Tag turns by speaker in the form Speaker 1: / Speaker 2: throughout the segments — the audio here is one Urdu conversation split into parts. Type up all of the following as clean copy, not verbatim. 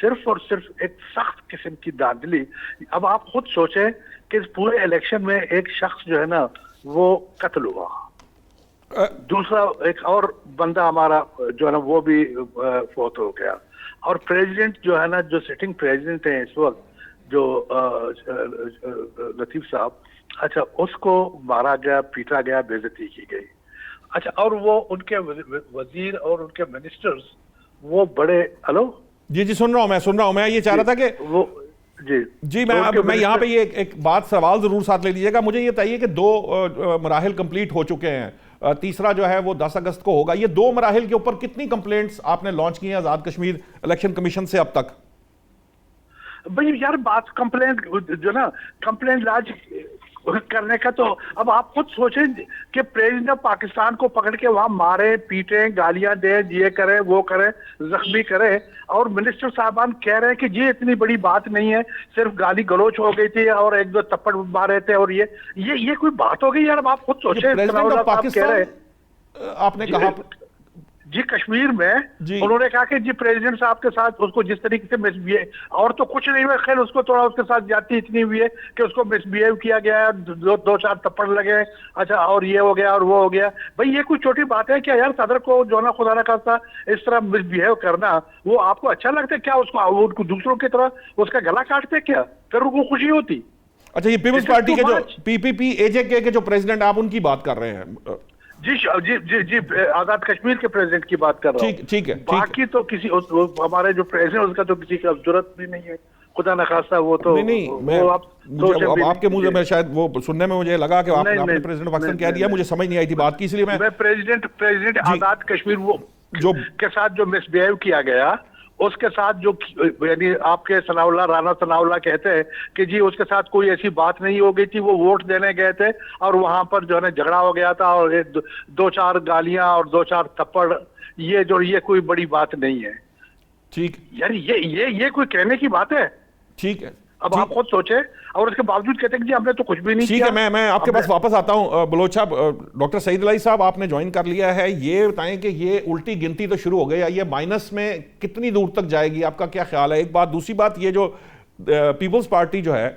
Speaker 1: صرف اور صرف ایک سخت قسم کی دھاندلی. اب آپ خود سوچیں کہ اس پورے الیکشن میں ایک شخص جو ہے نا وہ قتل ہوا, دوسرا ایک اور بندہ ہمارا جو ہے نا وہ بھی فوت ہو گیا, اور پریزیڈنٹ جو ہے نا, جو سٹنگ پریزیڈنٹ ہیں اس وقت, جو لطیف صاحب, اچھا اس کو مارا گیا, پیٹا گیا, بے عزتی کی گئی. اچھا, اور وہ ان کے وزیر اور ان کے منسٹرز وہ بڑے, ہلو
Speaker 2: جی سن رہا ہوں میں یہ چاہ رہا تھا کہ
Speaker 1: وہ
Speaker 2: جی میں یہاں پہ یہ ایک بات سوال ضرور ساتھ لے لیجیے گا. مجھے یہ بتائیے کہ 2 مراحل کمپلیٹ ہو چکے ہیں, تیسرا جو ہے وہ 10 اگست کو ہوگا. یہ 2 مراحل کے اوپر کتنی کمپلینٹس آپ نے لانچ کی ہیں آزاد کشمیر الیکشن کمیشن سے اب تک؟
Speaker 1: بھائی یار بات کمپلینٹ جو نا کمپلینٹ لاج کرنے کا, تو اب آپ خود سوچیں کہ پریزیڈنٹ آف پاکستان کو پکڑ کے وہاں مارے, پیٹیں, گالیاں دیں, یہ کریں وہ کریں, زخمی کریں, اور منسٹر صاحبان کہہ رہے ہیں کہ یہ اتنی بڑی بات نہیں ہے, صرف گالی گلوچ ہو گئی تھی اور 1-2 تپڑ مارے تھے, اور یہ کوئی بات ہو گئی یار؟ اب آپ خود سوچیں.
Speaker 2: پریزیڈنٹ آف پاکستان آپ نے کہا
Speaker 1: جی کشمیر میں انہوں نے کہا کہ جی پریزیڈنٹ صاحب کے ساتھ اس کو جس طریقے سے مس بہیو, اور تو کچھ نہیں ہوا, خیر اس کو تھوڑا اس کے ساتھ زیادتی اتنی ہوئی ہے کہ اس کو مس بہیو کیا گیا ہے, 2-4 تپڑ لگے, اچھا, اور یہ ہو گیا اور وہ ہو گیا. بھائی یہ کوئی چھوٹی بات ہے کیا یار؟ صدر کو جو نا خدا نہ خاصا اس طرح مس بہیو کرنا وہ آپ کو اچھا لگتا ہے کیا؟ اس کو دوسروں کی طرح اس کا گلا کاٹتے کیا؟ پھر ان کو خوشی ہوتی.
Speaker 2: اچھا, یہ پیپلز پارٹی کے جو PPP-AJ کے جو پریزیڈنٹ آپ ان کی بات کر رہے ہیں؟
Speaker 1: جی آزاد کشمیر کے پریزیڈنٹ کی بات کر رہا ہوں.
Speaker 2: ٹھیک ہے.
Speaker 1: باقی تو کسی ہمارے جو پریزیڈنٹ اس کا تو کسی کا ضرورت بھی نہیں ہے, خدا نخواستہ وہ تو
Speaker 2: نہیں. آپ کے منہ سے شاید وہ سننے میں مجھے لگا کہ آپ نے پریزیڈنٹ پاکستان کہہ دیا, مجھے سمجھ نہیں آئی تھی بات کی, اس لیے میں
Speaker 1: پریزیڈنٹ آزاد کشمیر وہ کے ساتھ جو مس بیہیو کیا گیا, اس کے ساتھ جو یعنی آپ کے رانا ثناء اللہ کہتے ہیں کہ جی اس کے ساتھ کوئی ایسی بات نہیں ہو گئی تھی, وہ ووٹ دینے گئے تھے اور وہاں پر جو ہے نا جھگڑا ہو گیا تھا, اور 2-4 گالیاں اور 2-4 تپڑ, یہ کوئی بڑی بات نہیں ہے.
Speaker 2: ٹھیک
Speaker 1: یار یہ کوئی کہنے کی بات ہے؟
Speaker 2: ٹھیک ہے.
Speaker 1: اب آپ خود سوچیں, اور اس کے باوجود کہتے ہیں کہ جی ہم نے تو کچھ بھی نہیں کیا.
Speaker 2: ٹھیک ہے, میں آپ کے پاس واپس آتا ہوں. بلوچ صاحب, ڈاکٹر سعید الہی صاحب آپ نے جوائن کر لیا ہے, یہ بتائیں کہ یہ الٹی گنتی تو شروع ہو گئی ہے, یہ مائنس میں کتنی دور تک جائے گی, آپ کا کیا خیال ہے؟ ایک بات. دوسری بات, یہ جو پیپلز پارٹی جو ہے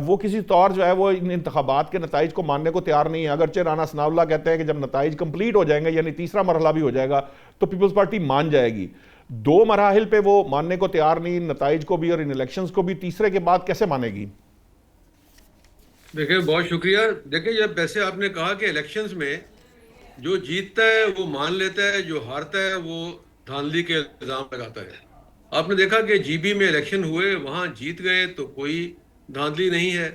Speaker 2: وہ کسی طور جو ہے وہ ان انتخابات کے نتائج کو ماننے کو تیار نہیں ہے, اگرچہ رانا ثناء اللہ کہتے ہیں کہ جب نتائج کمپلیٹ ہو جائیں گے, یعنی تیسرا مرحلہ بھی ہو جائے گا, تو پیپلز پارٹی مان جائے گی. 2 مراحل پہ وہ ماننے کو تیار نہیں, نتائج کو بھی اور ان الیکشنز کو بھی, تیسرے کے بعد کیسے مانے گی؟
Speaker 3: دیکھیں بہت شکریہ. دیکھیں جب ویسے آپ نے کہا کہ الیکشنز میں جو جیتتا ہے وہ مان لیتا ہے, جو ہارتا ہے وہ دھاندلی کے الزام لگاتا ہے. آپ نے دیکھا کہ GB میں الیکشن ہوئے, وہاں جیت گئے تو کوئی دھاندلی نہیں ہے,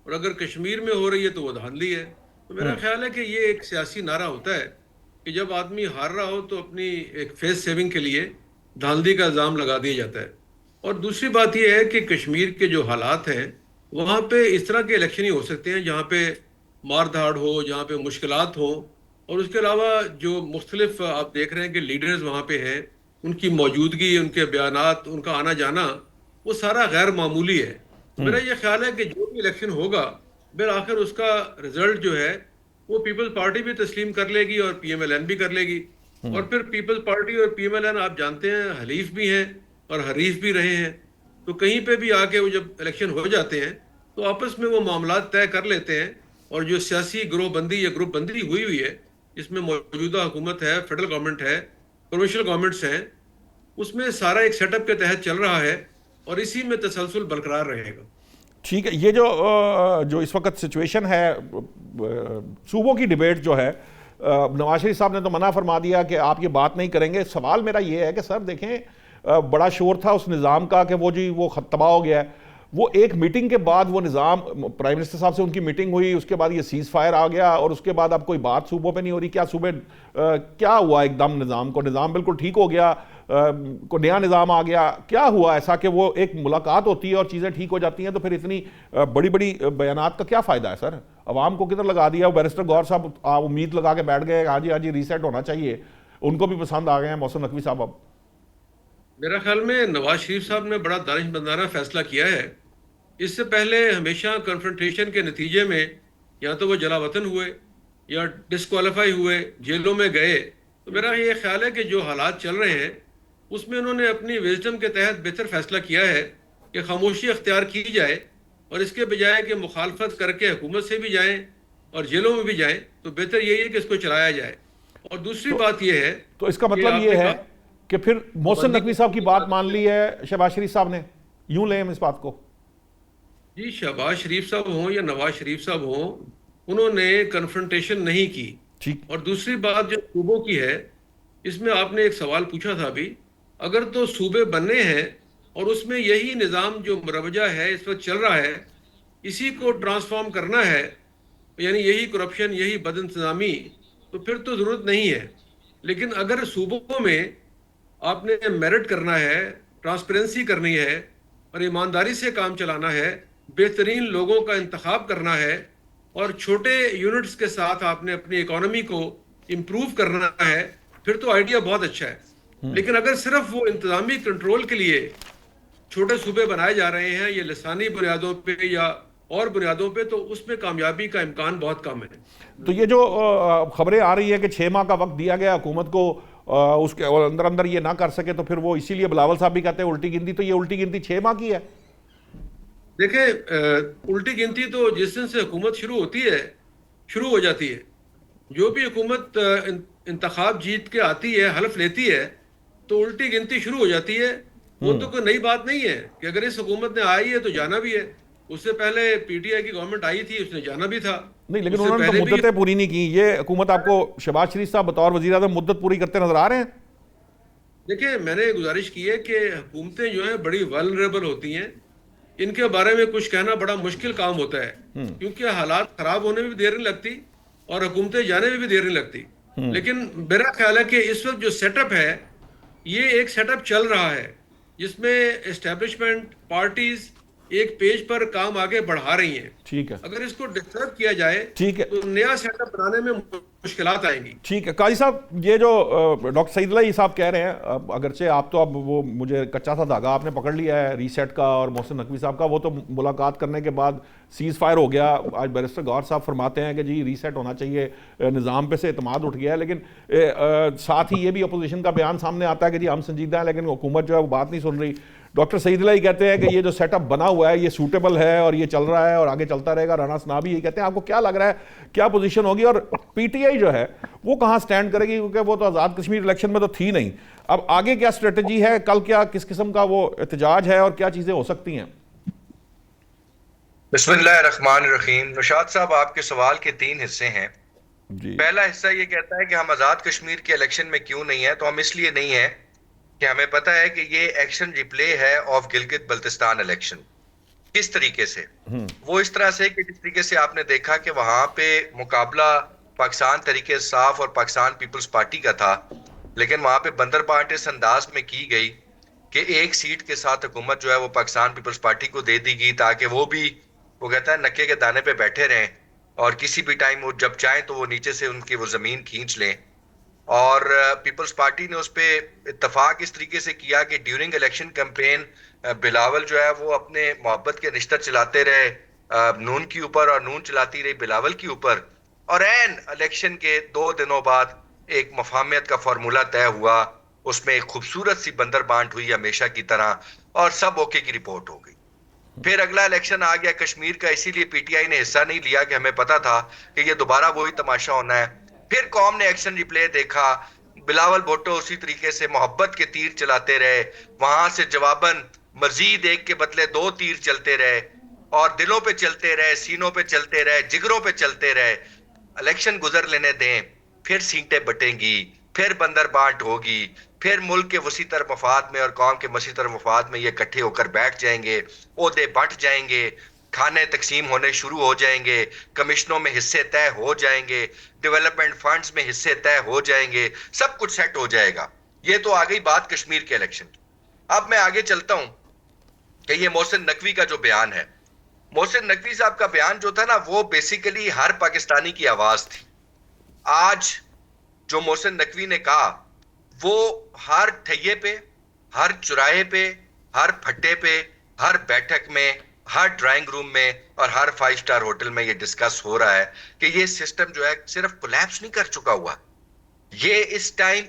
Speaker 3: اور اگر کشمیر میں ہو رہی ہے تو وہ دھاندلی ہے. تو میرا خیال ہے کہ یہ ایک سیاسی نعرہ ہوتا ہے کہ جب آدمی ہار رہا ہو تو اپنی ایک فیس سیونگ کے لیے دھاندلی کا الزام لگا دیا جاتا ہے. اور دوسری بات یہ ہے کہ کشمیر کے جو حالات ہیں وہاں پہ اس طرح کے الیکشن ہی ہو سکتے ہیں جہاں پہ مار دھاڑ ہو, جہاں پہ مشکلات ہوں, اور اس کے علاوہ جو مختلف آپ دیکھ رہے ہیں کہ لیڈرز وہاں پہ ہیں, ان کی موجودگی, ان کے بیانات, ان کا آنا جانا, وہ سارا غیر معمولی ہے. میرا یہ خیال ہے کہ جو بھی الیکشن ہوگا بالآخر اس کا رزلٹ جو ہے وہ پیپلز پارٹی بھی تسلیم کر لے گی اور PMLN بھی کر لے گی. اور پھر پیپلز پارٹی اور PMLN آپ جانتے ہیں حلیف بھی ہیں اور حریف بھی رہے ہیں, تو کہیں پہ بھی آ کے وہ جب الیکشن ہو جاتے ہیں تو آپس میں وہ معاملات طے کر لیتے ہیں. اور جو سیاسی گروہ بندی یا گروپ بندی ہوئی ہے جس میں موجودہ حکومت ہے, فیڈرل گورنمنٹ ہے, پروونشل گورنمنٹس ہیں, اس میں سارا ایک سیٹ اپ کے تحت چل رہا ہے اور اسی میں تسلسل برقرار رہے گا.
Speaker 2: ٹھیک ہے. یہ جو اس وقت سچویشن ہے, صوبوں کی ڈیبیٹ جو ہے, نواز شریف صاحب نے تو منع فرما دیا کہ آپ یہ بات نہیں کریں گے. سوال میرا یہ ہے کہ سر دیکھیں, بڑا شور تھا اس نظام کا کہ وہ وہ تباہ ہو گیا ہے. وہ ایک میٹنگ کے بعد وہ نظام, پرائم منسٹر صاحب سے ان کی میٹنگ ہوئی, اس کے بعد یہ سیز فائر آ گیا, اور اس کے بعد اب کوئی بات صوبوں پہ نہیں ہو رہی. کیا صوبے کیا ہوا ایک دم نظام کو؟ نظام بالکل ٹھیک ہو گیا, کوئی نیا نظام آ گیا, کیا ہوا ایسا کہ وہ ایک ملاقات ہوتی ہے اور چیزیں ٹھیک ہو جاتی ہیں, تو پھر اتنی بڑی بڑی بیانات کا کیا فائدہ ہے سر؟ عوام کو کدھر لگا دیا. بیرسٹر گور صاحب امید لگا کے بیٹھ گئے, ہاں جی ریسیٹ ہونا چاہیے, ان کو بھی پسند آ گئے ہیں محسن نقوی صاحب. اب
Speaker 3: میرا خیال میں نواز شریف صاحب نے بڑا دانشمندانہ فیصلہ کیا ہے. اس سے پہلے ہمیشہ کنفرنٹیشن کے نتیجے میں یا تو وہ جلا وطن ہوئے یا ڈسکوالیفائی ہوئے, جیلوں میں گئے. تو میرا یہ خیال ہے کہ جو حالات چل رہے ہیں اس میں انہوں نے اپنی وزڈم کے تحت بہتر فیصلہ کیا ہے کہ خاموشی اختیار کی جائے اور اس کے بجائے کہ مخالفت کر کے حکومت سے بھی جائیں اور جیلوں میں بھی جائیں تو بہتر یہی ہے کہ اس کو چلایا جائے. اور دوسری بات یہ ہے
Speaker 2: تو اس کا مطلب یہ ہے کہ پھر محسن نقوی صاحب کی بات مان لی ہے شہباز شریف صاحب نے, یوں لیں ہم اس بات کو؟
Speaker 3: جی شہباز شریف صاحب ہوں یا نواز شریف صاحب ہوں, انہوں نے کنفرنٹیشن نہیں کی.
Speaker 2: ٹھیک.
Speaker 3: اور دوسری بات جو صوبوں کی ہے, اس میں آپ نے ایک سوال پوچھا تھا ابھی, اگر تو صوبے بننے ہیں اور اس میں یہی نظام جو مروجہ ہے اس وقت چل رہا ہے اسی کو ٹرانسفارم کرنا ہے, یعنی یہی کرپشن, یہی بد انتظامی, تو پھر تو ضرورت نہیں ہے. لیکن اگر صوبوں میں آپ نے میرٹ کرنا ہے, ٹرانسپیرنسی کرنی ہے اور ایمانداری سے کام چلانا ہے, بہترین لوگوں کا انتخاب کرنا ہے اور چھوٹے یونٹس کے ساتھ آپ نے اپنی اکانومی کو امپروو کرنا ہے, پھر تو آئیڈیا بہت اچھا ہے. لیکن اگر صرف وہ انتظامی کنٹرول کے لیے چھوٹے صوبے بنائے جا رہے ہیں یہ لسانی بنیادوں پہ یا اور بنیادوں پہ, تو اس میں کامیابی کا امکان بہت کم ہے.
Speaker 2: تو یہ جو خبریں آ رہی ہے کہ 6 ماہ کا وقت دیا گیا حکومت کو, اس کے اندر یہ نہ کر سکے تو پھر وہ اسی لیے بلاول صاحب بھی کہتے ہیں الٹی گنتی, تو یہ الٹی گنتی 6 ماہ کی ہے؟
Speaker 3: دیکھیں الٹی گنتی تو جس دن سے حکومت شروع ہو جاتی ہے. جو بھی حکومت انتخاب جیت کے آتی ہے, حلف لیتی ہے, تو الٹی گنتی شروع ہو جاتی ہے. وہ تو کوئی نئی بات نہیں ہے کہ اگر اس حکومت نے آئی ہے تو جانا بھی ہے. اس سے پہلے پی ٹی آئی کی گورنمنٹ آئی تھی, اس نے جانا بھی تھا.
Speaker 2: نہیں, لیکن انہوں نے تو مدتیں پوری نہیں کی. یہ حکومت آپ کو شہباز شریف صاحب بطور وزیر اعظم مدت پوری کرتے نظر آ رہے ہیں؟
Speaker 3: دیکھیں میں نے گزارش کی ہے کہ حکومتیں جو ہیں بڑی ولنریبل ہوتی ہیں, ان کے بارے میں کچھ کہنا بڑا مشکل کام ہوتا ہے, کیونکہ حالات خراب ہونے میں بھی دیر نہیں لگتی اور حکومتیں جانے میں بھی دیر نہیں لگتی. لیکن میرا خیال ہے کہ اس وقت جو سیٹ اپ ہے یہ ایک سیٹ اپ چل رہا ہے جس میں اسٹیبلشمنٹ پارٹیز ایک پیج پر کام آگے بڑھا رہی ہیں.
Speaker 2: ٹھیک ہے,
Speaker 3: اگر اس کو ڈسٹرب کیا جائے
Speaker 2: ٹھیک ہے,
Speaker 3: تو نیا سیٹ اپ بنانے میں مشکلات آئیں گی.
Speaker 2: ٹھیک ہے. قاضی صاحب, یہ جو ڈاکٹر سعید اللہ صاحب کہہ رہے ہیں, اگرچہ آپ تو اب وہ مجھے کچا سا دھاگا آپ نے پکڑ لیا ہے ریسیٹ کا اور محسن نقوی صاحب کا, وہ تو ملاقات کرنے کے بعد سیز فائر ہو گیا. آج بیرسٹر گور صاحب فرماتے ہیں کہ جی ریسیٹ ہونا چاہیے, نظام پہ سے اعتماد اٹھ گیا ہے. لیکن ساتھ ہی یہ بھی اپوزیشن کا بیان سامنے آتا ہے کہ جی ہم سنجیدہ ہیں لیکن حکومت جو ہے وہ بات نہیں سن رہی. ڈاکٹر سعید اللہ کہتے ہیں کہ یہ جو سیٹ اپ بنا ہوا ہے یہ سوٹیبل ہے اور یہ چل رہا ہے اور آگے چلتا رہے گا. رانا ثنا بھی یہ کہتے ہیں. آپ کو کیا لگ رہا ہے کیا پوزیشن ہوگی, اور پی ٹی آئی جو ہے وہ کہاں سٹینڈ کرے گی, کیونکہ وہ تو آزاد کشمیر الیکشن میں تو تھی نہیں. اب آگے کیا اسٹریٹجی ہے, کل کیا کس قسم کا وہ احتجاج ہے اور کیا چیزیں ہو سکتی ہیں؟
Speaker 4: بسم اللہ الرحمن الرحیم. نشاط صاحب, آپ کے سوال کے 3 حصے ہیں.
Speaker 2: جی.
Speaker 4: پہلا حصہ یہ کہتا ہے کہ ہم آزاد کشمیر کے الیکشن میں کیوں نہیں ہیں, تو ہم اس لیے نہیں ہیں کہ ہمیں پتہ ہے کہ یہ ایکشن ریپلے ہے آف گلگت بلتستان الیکشن. کس طریقے سے؟ وہ اس طرح سے کہ جس طریقے سے آپ نے دیکھا کہ وہاں پہ مقابلہ پاکستان تحریک انصاف اور پاکستان پیپلز پارٹی کا تھا, لیکن وہاں پہ بندر پارٹی اس انداز میں کی گئی کہ 1 سیٹ کے ساتھ حکومت جو ہے وہ پاکستان پیپلز پارٹی کو دے دی گئی, تاکہ وہ بھی وہ کہتا ہے نکے کے دانے پہ بیٹھے رہیں اور کسی بھی ٹائم وہ جب چاہیں تو وہ نیچے سے ان کی وہ زمین کھینچ لیں. اور پیپلز پارٹی نے اس پہ اتفاق اس طریقے سے کیا کہ ڈیورنگ الیکشن کیمپین بلاول جو ہے وہ اپنے محبت کے رشتہ چلاتے رہے نون کی اوپر اور نون چلاتی رہی بلاول کی اوپر, اور این الیکشن کے 2 دنوں بعد ایک مفاہمت کا فارمولہ طے ہوا, اس میں ایک خوبصورت سی بندر بانٹ ہوئی ہمیشہ کی طرح اور سب اوکے کی رپورٹ ہو گئی. پھر اگلا الیکشن آ گیا کشمیر کا, اسی لیے پی ٹی آئی نے حصہ نہیں لیا کہ ہمیں پتا تھا کہ یہ دوبارہ وہی تماشا ہونا ہے. پھر قوم نے ایکشن ریپلے دیکھا, بلاول بھٹو اسی طریقے سے محبت کے تیر چلاتے رہے, وہاں سے جواباً مزید 1 کے بدلے 2 تیر چلتے رہے اور دلوں پہ چلتے رہے, سینوں پہ چلتے رہے, جگروں پہ چلتے رہے. الیکشن گزر لینے دیں, پھر سیٹیں بٹیں گی, پھر بندر بانٹ ہوگی, پھر ملک کے وسیع تر مفاد میں اور قوم کے وسیع تر مفاد میں یہ اکٹھے ہو کر بیٹھ جائیں گے, عہدے بٹ جائیں گے, کھانے تقسیم ہونے شروع ہو جائیں گے, کمیشنوں میں حصے طے ہو جائیں گے, ڈیولپمنٹ فنڈز میں حصے طے ہو جائیں گے, سب کچھ سیٹ ہو جائے گا. یہ تو آ گئی بات کشمیر کے الیکشن کی. اب میں آگے چلتا ہوں کہ یہ محسن نقوی کا جو بیان ہے, محسن نقوی صاحب کا بیان جو تھا نا وہ بیسیکلی ہر پاکستانی کی آواز تھی. آج جو محسن نقوی نے کہا وہ ہر ٹھیے پہ, ہر چوراہے پہ, ہر پھٹے پہ, ہر بیٹھک میں, ہر ڈرائنگ روم میں اور ہر 5 سٹار ہوٹل میں یہ ڈسکس ہو رہا ہے کہ یہ سسٹم جو ہے صرف کولیپس نہیں کر چکا ہوا, یہ اس ٹائم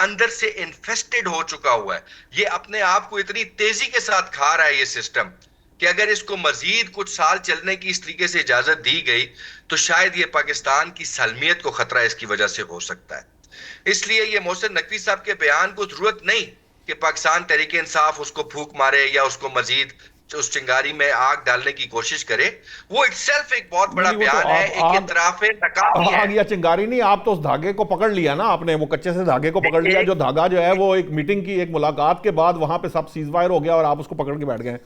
Speaker 4: اندر سے انفیسٹڈ ہو چکا ہوا ہے. یہ اپنے آپ کو اتنی تیزی کے ساتھ کھا رہا ہے یہ سسٹم کہ اگر اس کو مزید کچھ سال چلنے کی اس طریقے سے اجازت دی گئی تو شاید یہ پاکستان کی سالمیت کو خطرہ اس کی وجہ سے ہو سکتا ہے. اس لیے یہ محسن نقوی صاحب کے بیان کو ضرورت نہیں کہ پاکستان تحریک انصاف اس کو پھونک مارے یا اس کو مزید اس چنگاری میں آگ ڈالنے کی کوشش کرے. وہ اٹسیلف ایک بہت بڑا بیان ہے, ایک اعتراف ناکامی ہے.
Speaker 2: آگ یا چنگاری نہیں, آپ تو اس دھاگے کو پکڑ لیا نا آپ نے, وہ کچے سے دھاگے کو پکڑ لیا. جو دھاگا جو ہے وہ ایک میٹنگ کی, ایک ملاقات کے بعد وہاں پہ سب سیز فائر ہو گیا اور آپ اس کو پکڑ کے بیٹھ گئے.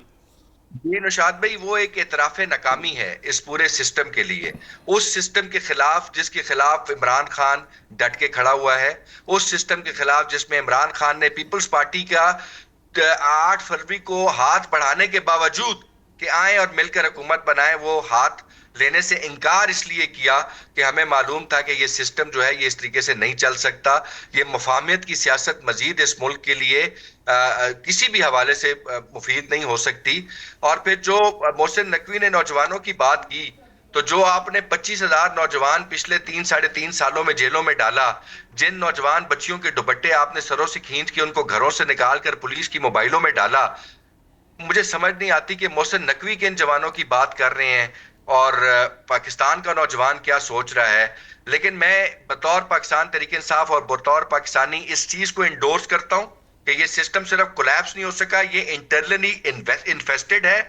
Speaker 4: جی نشاد بھائی, وہ ایک اعتراف ناکامی ہے اس پورے سسٹم کے لیے, اس سسٹم کے خلاف جس کے خلاف عمران خان ڈٹ کے کھڑا ہوا ہے, اس سسٹم کے خلاف جس میں عمران خان نے پیپلز پارٹی کا 8 فروری کو ہاتھ بڑھانے کے باوجود کہ آئیں اور مل کر حکومت بنائیں, وہ ہاتھ لینے سے انکار اس لیے کیا کہ ہمیں معلوم تھا کہ یہ سسٹم جو ہے یہ اس طریقے سے نہیں چل سکتا. یہ مفاہمت کی سیاست مزید اس ملک کے لیے کسی بھی حوالے سے مفید نہیں ہو سکتی. اور پھر جو محسن نقوی نے نوجوانوں کی بات کی, تو جو آپ نے 25,000 نوجوان پچھلے 3-3.5 سالوں میں جیلوں میں ڈالا, جن نوجوان بچیوں کے دوپٹے آپ نے سروں سے کھینچ کے ان کو گھروں سے نکال کر پولیس کی موبائلوں میں ڈالا, مجھے سمجھ نہیں آتی کہ محسن نقوی کے ان جوانوں کی بات کر رہے ہیں اور پاکستان کا نوجوان کیا سوچ رہا ہے. لیکن میں بطور پاکستان تحریک انصاف اور بطور پاکستانی اس چیز کو انڈورس کرتا ہوں کہ یہ سسٹم صرف کولیپس نہیں ہو سکا, یہ انٹرنلی انفیسٹڈ ہے.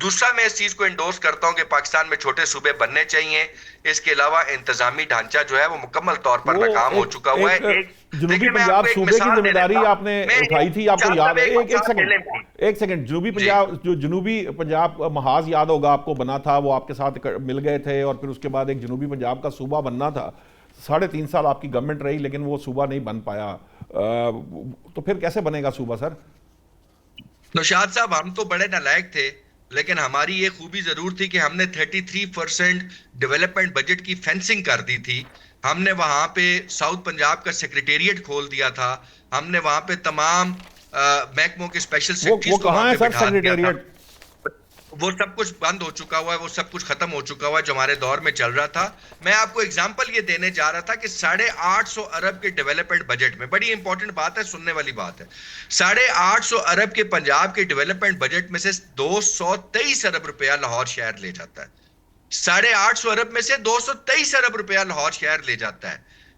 Speaker 4: دوسرا میں اس چیز کو انڈورس کرتا ہوں کہ پاکستان میں چھوٹے صوبے بننے چاہیے. اس کے علاوہ انتظامی ڈھانچہ جو ہے وہ مکمل طور پر ناکام ہو چکا ہوا ہے.
Speaker 2: جنوبی پنجاب صوبے کی ذمہ داری آپ نے اٹھائی تھی, آپ کو یاد ہے؟ ایک سیکنڈ, جنوبی پنجاب, جو جنوبی پنجاب محاذ یاد ہوگا آپ کو بنا تھا, وہ آپ کے ساتھ مل گئے تھے اور پھر اس کے بعد ایک جنوبی پنجاب کا صوبہ بننا تھا. 3.5 سال آپ کی گورنمنٹ رہی لیکن وہ صوبہ نہیں بن پایا. تو پھر کیسے بنے گا صوبہ سر؟
Speaker 4: نوشاد صاحب, ہم تو بڑے نالائق تھے, لیکن ہماری یہ خوبی ضرور تھی کہ ہم نے 33% ڈیولپمنٹ بجٹ کی فینسنگ کر دی تھی. ہم نے وہاں پہ ساؤتھ پنجاب کا سیکریٹریٹ کھول دیا تھا. ہم نے وہاں پہ تمام محکموں کے اسپیشل سیکرٹریز کو وہاں پہ بٹھا دیا تھا. وہ سب کچھ بند ہو چکا ہوا ہے, وہ سب کچھ ختم ہو چکا ہوا ہے جو ہمارے دور میں چل رہا تھا. میں آپ کو اگزامپل یہ دینے جا رہا تھا کہ 850 ارب کے ڈیولپمنٹ بجٹ میں, بڑی امپورٹنٹ بات ہے, سننے والی بات ہے, 850 ارب کے پنجاب کے ڈیولپمنٹ بجٹ میں سے 223 ارب روپیہ لاہور شہر لے جاتا ہے. 850 ارب میں سے 223 ارب روپیہ لاہور شہر لے جاتا ہے.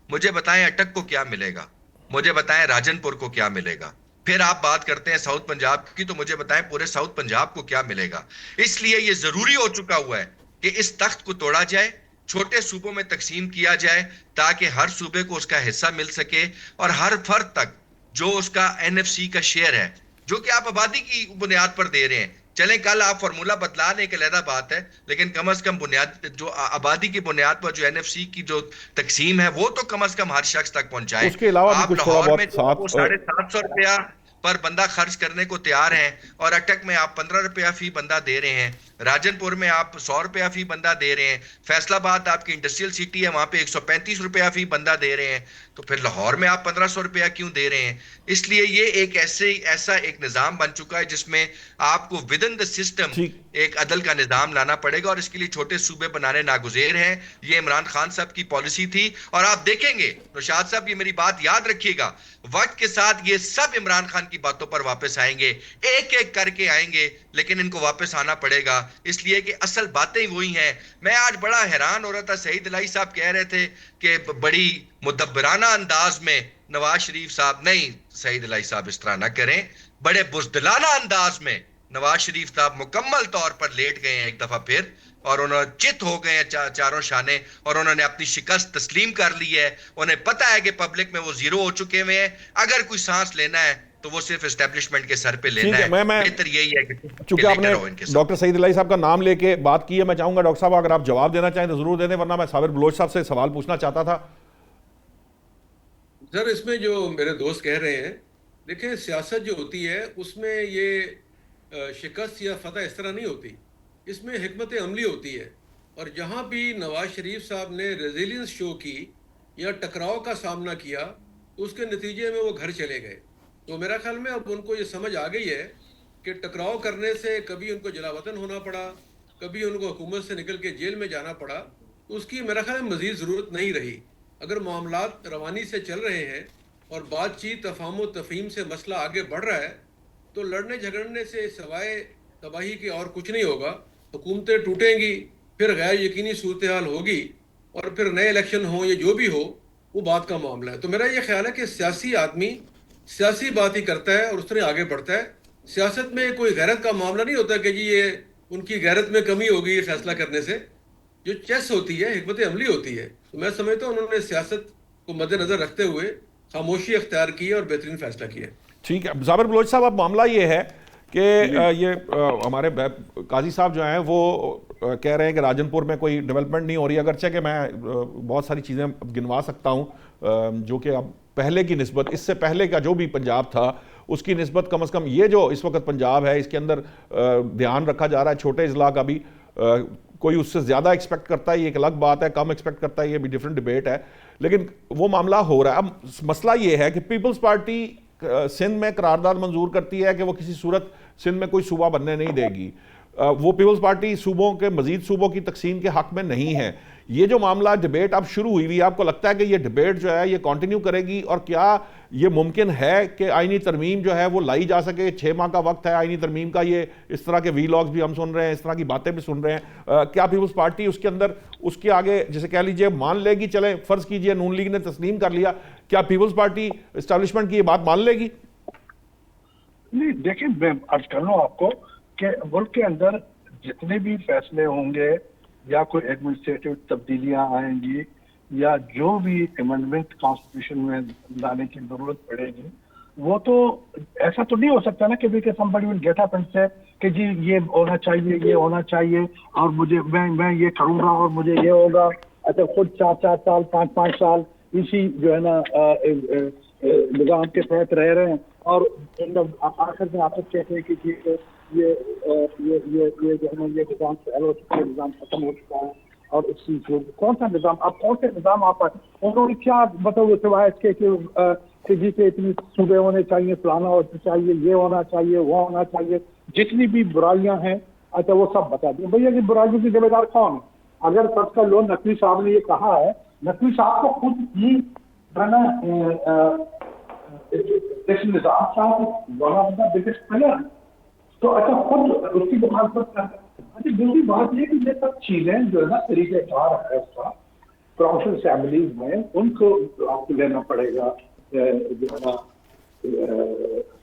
Speaker 4: مجھے بتائیں اٹک کو کیا ملے گا, مجھے بتائیں راجن پور کو کیا ملے گا. پھر آپ بات کرتے ہیں ساؤتھ پنجاب کی, تو مجھے بتائیں پورے ساؤتھ پنجاب کو کیا ملے گا. اس لیے یہ ضروری ہو چکا ہوا ہے کہ اس تخت کو توڑا جائے, چھوٹے صوبوں میں تقسیم کیا جائے تاکہ ہر صوبے کو اس کا حصہ مل سکے اور ہر فرد تک جو اس کا NFC کا شیئر ہے, جو کہ آپ آبادی کی بنیاد پر دے رہے ہیں. چلیں کل آپ فارمولہ بدلا لیں, ایک علیحدہ بات ہے, لیکن کم از کم بنیاد جو آبادی کی بنیاد پر جو NFC کی جو تقسیم ہے وہ تو کم از کم ہر شخص تک پہنچائیں.
Speaker 2: اس کے علاوہ بھی کچھ تھوڑا بہت
Speaker 4: 750 روپیہ پر بندہ خرچ کرنے کو تیار ہیں, اور اٹک میں آپ 15 روپیہ فی بندہ دے رہے ہیں, راجن پور میں آپ 100 روپیہ فی بندہ دے رہے ہیں, فیصل آباد آپ کی انڈسٹریل سٹی ہے وہاں پہ 135 روپیہ فی بندہ دے رہے ہیں, تو پھر لاہور میں آپ 1500 روپیہ کیوں دے رہے ہیں؟ اس لیے یہ ایک ایسا ایک نظام بن چکا ہے جس میں آپ کو ود ان دا سسٹم ایک عدل کا نظام لانا پڑے گا, اور اس کے لیے چھوٹے صوبے بنانے ناگزیر ہیں. یہ عمران خان صاحب کی پالیسی تھی, اور آپ دیکھیں گے نوشاد صاحب, یہ میری بات یاد رکھیے گا, وقت کے ساتھ یہ سب عمران خان کی باتوں پر واپس آئیں گے, ایک ایک کر کے آئیں گے, لیکن ان کو واپس آنا پڑے گا, اس لیے کہ اصل باتیں وہی ہیں. میں آج بڑا حیران ہو رہا تھا, سعید الہی صاحب کہہ رہے تھے کہ بڑی مدبرانہ انداز میں نواز شریف صاحب, نہیں سعید الہی صاحب اس طرح نہ کریں, بڑے بزدلانہ انداز میں نواز شریف صاحب مکمل طور پر لیٹ گئے ہیں ایک دفعہ پھر, اور انہوں چت ہو گئے ہیں چاروں شانے, اور انہوں نے اپنی شکست تسلیم کر لی ہے. انہیں پتہ ہے کہ پبلک میں وہ زیرو ہو چکے ہوئے ہیں, اگر کوئی سانس لینا ہے تو وہ صرف اسٹیبلشمنٹ کے سر پہ لینا ہے. بہتر یہی ہے کہ
Speaker 2: چونکہ آپ نے ڈاکٹر سعید الہی صاحب کا نام لے کے بات کی ہے, میں چاہوں گا ڈاکٹر صاحب اگر آپ جواب دینا چاہیں تو ضرور دیں, ورنہ میں صابر بلوچ صاحب سے سوال پوچھنا چاہتا تھا.
Speaker 3: سر اس میں جو میرے دوست کہہ رہے ہیں, دیکھیں سیاست جو ہوتی ہے اس میں یہ شکست یا فتح اس طرح نہیں ہوتی, اس میں حکمت عملی ہوتی ہے. اور جہاں بھی نواز شریف صاحب نے ریزیلینس شو کی یا ٹکراؤ کا سامنا کیا, اس کے نتیجے میں وہ گھر چلے گئے. تو میرا خیال میں اب ان کو یہ سمجھ آ گئی ہے کہ ٹکراؤ کرنے سے کبھی ان کو جلا وطن ہونا پڑا, کبھی ان کو حکومت سے نکل کے جیل میں جانا پڑا, اس کی میرا خیال میں مزید ضرورت نہیں رہی. اگر معاملات روانی سے چل رہے ہیں اور بات چیت تفاہم و تفہیم سے مسئلہ آگے بڑھ رہا ہے تو لڑنے جھگڑنے سے سوائے تباہی کے اور کچھ نہیں ہوگا. حکومتیں ٹوٹیں گی, پھر غیر یقینی صورتحال ہوگی, اور پھر نئے الیکشن ہوں یا جو بھی ہو, وہ بات کا معاملہ ہے. تو میرا یہ خیال ہے کہ سیاسی آدمی سیاسی بات ہی کرتا ہے اور اس طرح آگے بڑھتا ہے. سیاست میں کوئی غیرت کا معاملہ نہیں ہوتا کہ جی یہ ان کی غیرت میں کمی ہوگی یہ فیصلہ کرنے سے. جو چیس ہوتی ہے, حکمت عملی ہوتی ہے. تو میں سمجھتا ہوں انہوں نے سیاست کو مد نظر رکھتے ہوئے خاموشی اختیار کی ہے اور بہترین فیصلہ کیا ہے.
Speaker 2: ٹھیک ہے ظابر بلوچ صاحب, اب معاملہ یہ ہے کہ یہ ہمارے قاضی صاحب جو ہیں وہ کہہ رہے ہیں کہ راجن پور میں کوئی ڈیولپمنٹ نہیں ہو رہی, اگرچہ کہ میں بہت ساری چیزیں گنوا سکتا ہوں جو کہ اب پہلے کی نسبت, اس سے پہلے کا جو بھی پنجاب تھا اس کی نسبت کم از کم یہ جو اس وقت پنجاب ہے اس کے اندر دھیان رکھا جا رہا ہے چھوٹے اضلاع کا بھی. کوئی اس سے زیادہ ایکسپیکٹ کرتا ہے یہ ایک الگ بات ہے, کم ایکسپیکٹ کرتا ہے یہ بھی ڈیفرنٹ ڈیبیٹ ہے, لیکن وہ معاملہ ہو رہا ہے. اب مسئلہ یہ ہے کہ پیپلز پارٹی سندھ میں قرارداد منظور کرتی ہے کہ وہ کسی صورت سندھ میں کوئی صوبہ بننے نہیں دے گی. وہ پیپلز پارٹی صوبوں کے مزید صوبوں کی تقسیم کے حق میں نہیں ہے. یہ جو معاملہ ڈیبیٹ اب شروع ہوئی ہوئی, آپ کو لگتا ہے کہ یہ ڈیبیٹ جو ہے یہ کنٹینیو کرے گی, اور کیا یہ ممکن ہے کہ آئینی ترمیم جو ہے وہ لائی جا سکے؟ 6 ماہ کا وقت ہے آئینی ترمیم کا. یہ اس طرح کے وی لاگز بھی ہم سن رہے ہیں, اس طرح کی باتیں بھی سن رہے ہیں. کیا پیپلز پارٹی اس کے اندر اس کے آگے جسے کہہ لیجئے مان لے گی؟ چلیں فرض کیجئے نون لیگ نے تسلیم کر لیا, کیا پیپلز پارٹی اسٹیبلشمنٹ کی یہ بات مان لے گی؟
Speaker 1: نہیں دیکھیں, میں عرض کر لوں آپ کو کہ ملک کے اندر جتنے بھی فیصلے ہوں گے یا کوئی ایڈمنسٹریٹو تبدیلیاں آئیں گی یا جو بھی ایمنڈمنٹ کانسٹیٹیوشن میں لانے کی ضرورت پڑے گی, وہ تو ایسا تو نہیں ہو سکتا نا کہ somebody will get up and say کہ جی یہ ہونا چاہیے, یہ ہونا چاہیے, اور مجھے میں یہ کروں گا اور مجھے یہ ہوگا. اچھا خود 4 سال 5 سال اسی جو ہے نا نظام کے تحت رہ رہے ہیں, اور آخر میں آپ کہتے ہیں کہ یہ جو ہے نا یہ نظام فیل ہو چکا ہے, نظام ختم ہو چکا ہے, اور اس کی کون سا نظام آپ کون سے نظام آپ انہوں نے کیا مطلب سوائے اس کے کہ جی سے اتنی صوبے ہونے چاہیے, فلانا ہونا چاہیے, یہ ہونا چاہیے, وہ ہونا چاہیے, جتنی بھی برائیاں ہیں اچھا وہ سب بتا دیں. بھیا یہ برائیوں کی ذمہ دار کون ہے؟ اگر فرض کر لو نقوی صاحب نے یہ کہا ہے, نقوی صاحب کو خود ہی جو ہے نا اس نظام صاحب one of the biggest player, تو اچھا خود اس کی مخالفت کرتا ہے. اچھا دوسری بات یہ کہ یہ سب چیزیں جو ہے نا طریقہ کار ہے اس کا پروفیشنل اسمبلیز میں ان کو آپ کو لینا پڑے گا جو ہے نا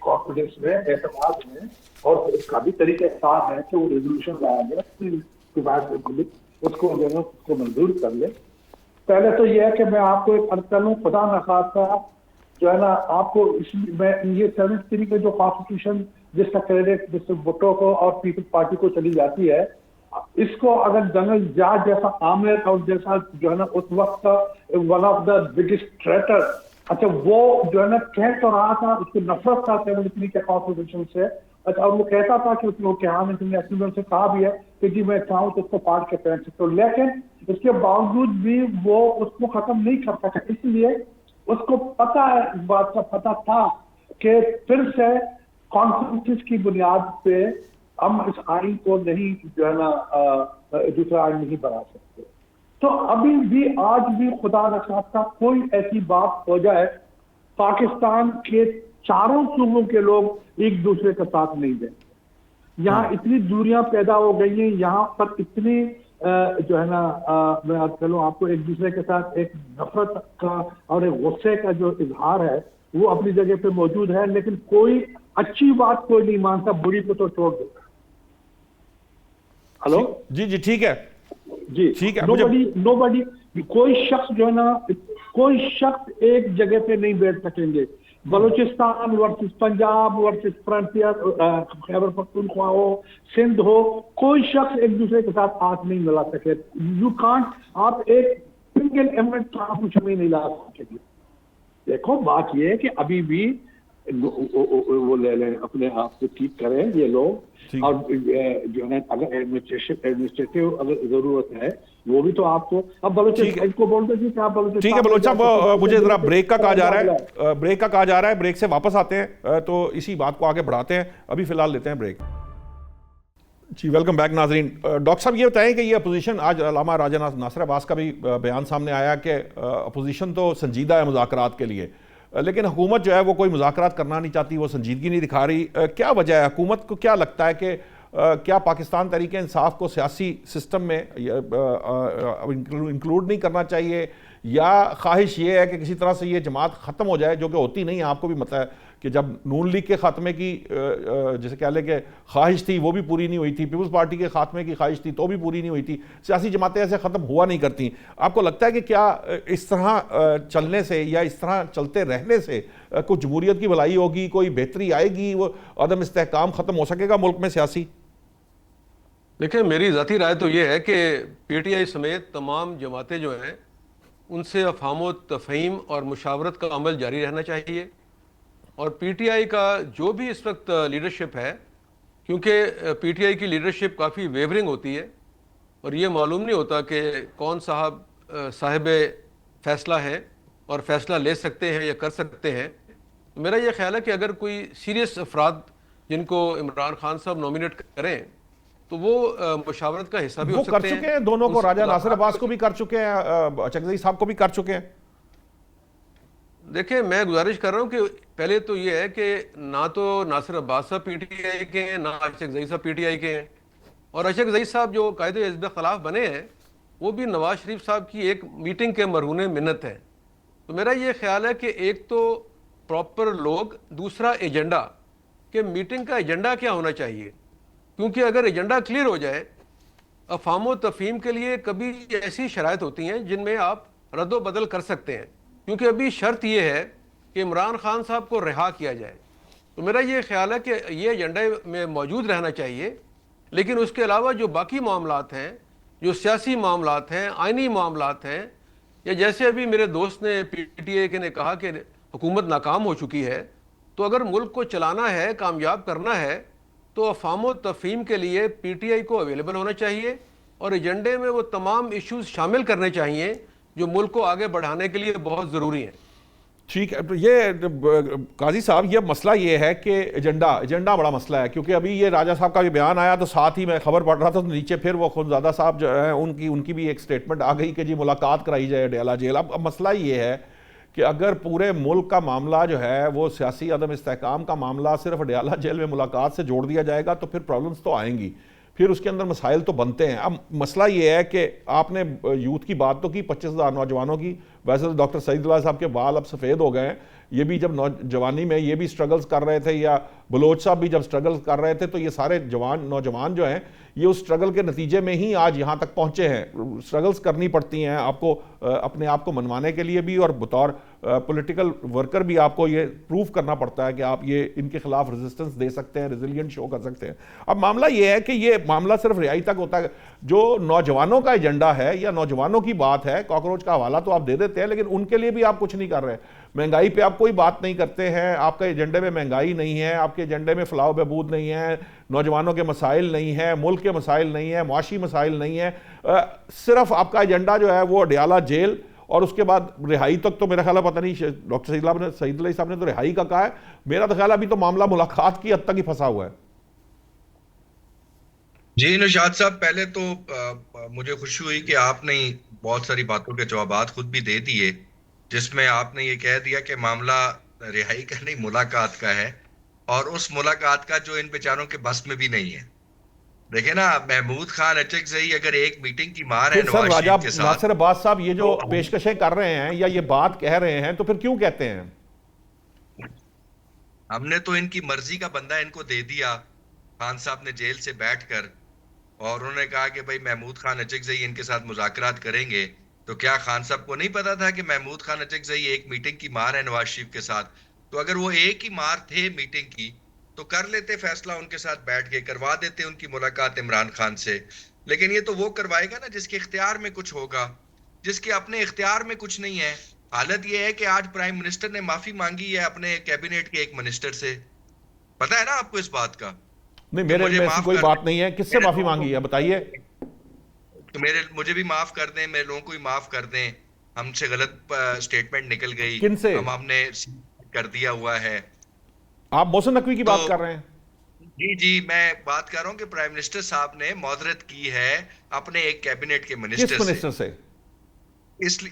Speaker 1: کانفیڈنس میں, اعتماد میں, اور اس کا بھی طریقہ کار ہے کہ وہ ریزولوشن لایا گیا اس کو جو ہے نا اس کو منظور کر لے. پہلے تو یہ ہے کہ میں آپ کو ایک عرض کر لوں, خدا نخواستہ جو ہے نا آپ کو میں یہ 73 کے جو کانسٹیٹیوشن جس کا کریڈٹ مسٹر بھٹو کو اور پیپلز پارٹی کو چلی جاتی ہے, اس کو اگر جنرل جارج جیسا عامر اور جیسا جو ہے نا اس وقت کا ون آف دا بگیسٹ ٹریٹر, اچھا وہ جو ہے نا کہہ تو رہا تھا, اس کو نفرت تھا 73 کے کانسٹیٹیوشن سے, اچھا اور وہ کہتا تھا کہ اس کو کہ ہاں میں سے کہا بھی ہے کہ جی میں چاہوں تو اس کو پاٹ کے پھینک سکتا ہوں, لیکن اس کے باوجود بھی وہ اس کو ختم نہیں کر سکا. اس لیے اس کو پتا ہے, اس بات کا پتا تھا کہ پھر سے کانفرنسز کی بنیاد پہ ہم اس آئین کو نہیں جو ہے نا دوسرا آئین نہیں بنا سکتے. تو ابھی بھی آج بھی خدا نخواستہ کوئی ایسی بات ہو جائے, پاکستان کے چاروں صوبوں کے لوگ ایک دوسرے کا ساتھ نہیں دیں. یہاں اتنی دوریاں پیدا ہو گئی ہیں, یہاں پر اتنی جو ہے نا میں آپ کہوں آپ کو ایک دوسرے کے ساتھ ایک نفرت کا اور ایک غصے کا جو اظہار ہے وہ اپنی جگہ پہ موجود ہے, لیکن کوئی اچھی بات کوئی نہیں مانتا, بری کو تو چھوڑ دیتا. ہلو
Speaker 2: جی ٹھیک ہے
Speaker 1: جی
Speaker 2: ٹھیک ہے.
Speaker 1: نوبڈی کوئی شخص جو ہے نا کوئی شخص ایک جگہ پہ نہیں بیٹھ سکیں گے. Balochistan versus Punjab versus frontier, Khyber Pakhtunkhwa ہو, سندھ ہو, کوئی شخص ایک دوسرے کے ساتھ ہاتھ نہیں ملا سکے. یو کانٹ, آپ ایک سنگل ایمنٹ ٹرانسمیشن میں نہیں لا سکیں گے. دیکھو بات یہ ہے کہ ابھی بھی وہ لے لیں اپنے آپ کو ٹھیک کریں یہ لوگ, اور جو ہے اگر ایڈمنسٹریٹو اگر ضرورت ہے وہ بھی تو آپ کو اب بلوچستان کو بول دیں کہ آپ بلوچستان.
Speaker 2: ٹھیک ہے بلوچ صاحب, مجھے ذرا بریک کا کہا جا رہا ہے, بریک سے واپس آتے ہیں تو اسی بات کو آگے بڑھاتے ہیں. ابھی فی الحال لیتے ہیں بریک. جی ویلکم بیک ناظرین. ڈاکٹر صاحب یہ بتائیں کہ یہ اپوزیشن, آج علامہ راجہ ناصر عباس کا بھی بیان سامنے آیا کہ اپوزیشن تو سنجیدہ ہے مذاکرات کے لیے, لیکن حکومت جو ہے وہ کوئی مذاکرات کرنا نہیں چاہتی, وہ سنجیدگی نہیں دکھا رہی. کیا وجہ ہے؟ حکومت کو کیا لگتا ہے کہ کیا پاکستان تحریک انصاف کو سیاسی سسٹم میں انکلوڈ نہیں کرنا چاہیے, یا خواہش یہ ہے کہ کسی طرح سے یہ جماعت ختم ہو جائے, جو کہ ہوتی نہیں ہے؟ آپ کو بھی پتہ ہے کہ جب نون لیگ کے خاتمے کی جیسے کہہ لیں کہ خواہش تھی وہ بھی پوری نہیں ہوئی تھی, پیپلز پارٹی کے خاتمے کی خواہش تھی تو بھی پوری نہیں ہوئی تھی. سیاسی جماعتیں ایسے ختم ہوا نہیں کرتی. آپ کو لگتا ہے کہ کیا اس طرح چلنے سے یا اس طرح چلتے رہنے سے کچھ جمہوریت کی بھلائی ہوگی, کوئی بہتری آئے گی, وہ عدم استحکام ختم ہو سکے گا ملک میں سیاسی؟
Speaker 3: دیکھیں, میری ذاتی رائے تو یہ ہے کہ پی ٹی آئی سمیت تمام جماعتیں جو ہیں ان سے افہام و تفہیم اور مشاورت کا عمل جاری رہنا چاہیے. اور پی ٹی آئی کا جو بھی اس وقت لیڈرشپ ہے, کیونکہ پی ٹی آئی کی لیڈرشپ کافی ویورنگ ہوتی ہے اور یہ معلوم نہیں ہوتا کہ کون صاحب فیصلہ ہے اور فیصلہ لے سکتے ہیں یا کر سکتے ہیں. میرا یہ خیال ہے کہ اگر کوئی سیریس افراد جن کو عمران خان صاحب نومینیٹ کریں تو وہ مشاورت کا حصہ بھی ہو
Speaker 2: وہ کر
Speaker 3: سکتے
Speaker 2: چکے ہیں, دونوں کو, راجہ ناصر عباس کو بھی کر چکے ہیں, اچکزئی صاحب کو بھی کر چکے ہیں.
Speaker 3: دیکھیں, میں گزارش کر رہا ہوں کہ پہلے تو یہ ہے کہ نہ تو ناصر عباس صاحب پی ٹی آئی کے ہیں, نہ اچکزئی صاحب پی ٹی آئی کے ہیں. اور اچکزئی صاحب جو قائد حزب خلاف بنے ہیں وہ بھی نواز شریف صاحب کی ایک میٹنگ کے مرہون منت ہیں. تو میرا یہ خیال ہے کہ ایک تو پراپر لوگ, دوسرا ایجنڈا, کہ میٹنگ کا ایجنڈا کیا ہونا چاہیے. کیونکہ اگر ایجنڈا کلیئر ہو جائے, افہام و تفہیم کے لیے کبھی ایسی شرائط ہوتی ہیں جن میں آپ رد و بدل کر سکتے ہیں. کیونکہ ابھی شرط یہ ہے کہ عمران خان صاحب کو رہا کیا جائے. تو میرا یہ خیال ہے کہ یہ ایجنڈا میں موجود رہنا چاہیے. لیکن اس کے علاوہ جو باقی معاملات ہیں, جو سیاسی معاملات ہیں, آئینی معاملات ہیں, یا جیسے ابھی میرے دوست نے پی ٹی آئی کے نے کہا کہ حکومت ناکام ہو چکی ہے, تو اگر ملک کو چلانا ہے, کامیاب کرنا ہے, تو افہام و تفہیم کے لیے پی ٹی آئی کو اویلیبل ہونا چاہیے اور ایجنڈے میں وہ تمام ایشوز شامل کرنے چاہیے جو ملک کو آگے بڑھانے کے لیے بہت ضروری ہیں.
Speaker 2: ٹھیک ہے, یہ قاضی صاحب یہ مسئلہ یہ ہے کہ ایجنڈا بڑا مسئلہ ہے. کیونکہ ابھی یہ راجہ صاحب کا بھی بیان آیا تو ساتھ ہی میں خبر پڑھ رہا تھا تو نیچے پھر وہ خودزادہ صاحب جو ہیں ان کی بھی ایک سٹیٹمنٹ آ گئی کہ جی ملاقات کرائی جائے ڈیالہ جیل. اب مسئلہ یہ ہے کہ اگر پورے ملک کا معاملہ جو ہے وہ سیاسی عدم استحکام کا معاملہ صرف ڈیالہ جیل میں ملاقات سے جوڑ دیا جائے گا تو پھر پرابلمز تو آئیں گی, پھر اس کے اندر مسائل تو بنتے ہیں. اب مسئلہ یہ ہے کہ آپ نے یوتھ کی بات تو کی, 25,000 نوجوانوں کی. ویسے تو ڈاکٹر سعید اللہ صاحب کے بال اب سفید ہو گئے ہیں, یہ بھی جب نوجوانی میں یہ بھی سٹرگلز کر رہے تھے, یا بلوچ صاحب بھی جب سٹرگلز کر رہے تھے, تو یہ سارے نوجوان جو ہیں یہ اس سٹرگل کے نتیجے میں ہی آج یہاں تک پہنچے ہیں. سٹرگلز کرنی پڑتی ہیں آپ کو اپنے آپ کو منوانے کے لیے بھی, اور بطور پولیٹیکل ورکر بھی آپ کو یہ پروف کرنا پڑتا ہے کہ آپ یہ ان کے خلاف ریزسٹنس دے سکتے ہیں, ریزیلینٹ شو کر سکتے ہیں. اب معاملہ یہ ہے کہ یہ معاملہ صرف رہائی تک ہوتا ہے. جو نوجوانوں کا ایجنڈا ہے یا نوجوانوں کی بات ہے, کاکروچ کا حوالہ تو آپ دے دیتے ہیں, لیکن ان کے لیے بھی آپ کچھ نہیں کر رہے. مہنگائی پہ آپ کوئی بات نہیں کرتے ہیں, آپ کا ایجنڈے میں مہنگائی نہیں ہے, آپ کے ایجنڈے میں فلاح و بہبود نہیں ہے, نوجوانوں کے مسائل نہیں ہیں, ملک کے مسائل نہیں ہیں, معاشی مسائل نہیں ہیں. صرف آپ کا ایجنڈا جو ہے وہ ڈیالہ جیل اور اس کے بعد رہائی تک. تو میرا خیال ہے پتہ نہیں ڈاکٹر سعید اللہ صاحب نے تو رہائی کا کہا ہے, میرا تو خیال ہے ابھی تو معاملہ ملاقات کی حد تک ہی پھنسا ہوا ہے.
Speaker 4: جی نشاد صاحب, پہلے تو مجھے خوشی ہوئی کہ آپ نے بہت ساری باتوں کے جوابات خود بھی دے دیے, جس میں آپ نے یہ کہہ دیا کہ معاملہ رہائی کا نہیں ملاقات کا ہے, اور اس ملاقات کا جو ان بیچاروں کے بس میں بھی نہیں ہے. دیکھیں نا, محمود خان اچکزئی اگر ایک میٹنگ کی مار ہے نواز شریف کے ساتھ,
Speaker 2: ناصر عباس صاحب یہ جو پیشکشیں کر رہے ہیں یا یہ بات کہہ رہے ہیں تو پھر کیوں کہتے ہیں؟
Speaker 4: ہم نے تو ان کی مرضی کا بندہ ان کو دے دیا. خان صاحب نے جیل سے بیٹھ کر اور انہوں نے کہا کہ بھائی محمود خان اچکزئی ان کے ساتھ مذاکرات کریں گے. تو کیا خان صاحب کو نہیں پتا تھا کہ محمود خان اچکزئی ایک میٹنگ کی مار ہے نواز شریف کے ساتھ؟ تو اگر وہ ایک ہی مار تھے میٹنگ کی تو کر لیتے فیصلہ, ان کے ساتھ بیٹھ کے کروا دیتے ان کی ملاقات عمران خان سے. لیکن یہ تو وہ کروائے گا نا جس کے اختیار میں کچھ ہوگا, جس کے اپنے اختیار میں کچھ نہیں ہے. حالت یہ ہے کہ آج پرائم منسٹر نے معافی مانگی ہے اپنے کیبنٹ کے ایک منسٹر سے. پتا ہے نا آپ کو اس بات کا؟
Speaker 2: نہیں, میرے علم میں ایسی کوئی بات نہیں ہے. کس سے معافی مانگی ہے بتائیے؟
Speaker 4: تو مجھے بھی معاف کر دیں, میرے لوگوں کو بھی معاف کر دیں. ہم سے غلط سٹیٹمنٹ نکل گئی,
Speaker 2: کن سے
Speaker 4: ہم نے کر دیا ہوا ہے.
Speaker 2: آپ محسن نقوی کی بات کر رہے ہیں؟
Speaker 4: جی میں بات کر رہا ہوں کہ پرائم منسٹر صاحب نے معذرت کی ہے اپنے ایک کیبنٹ کے منسٹر
Speaker 2: کس منسٹر سے؟
Speaker 4: اس لیے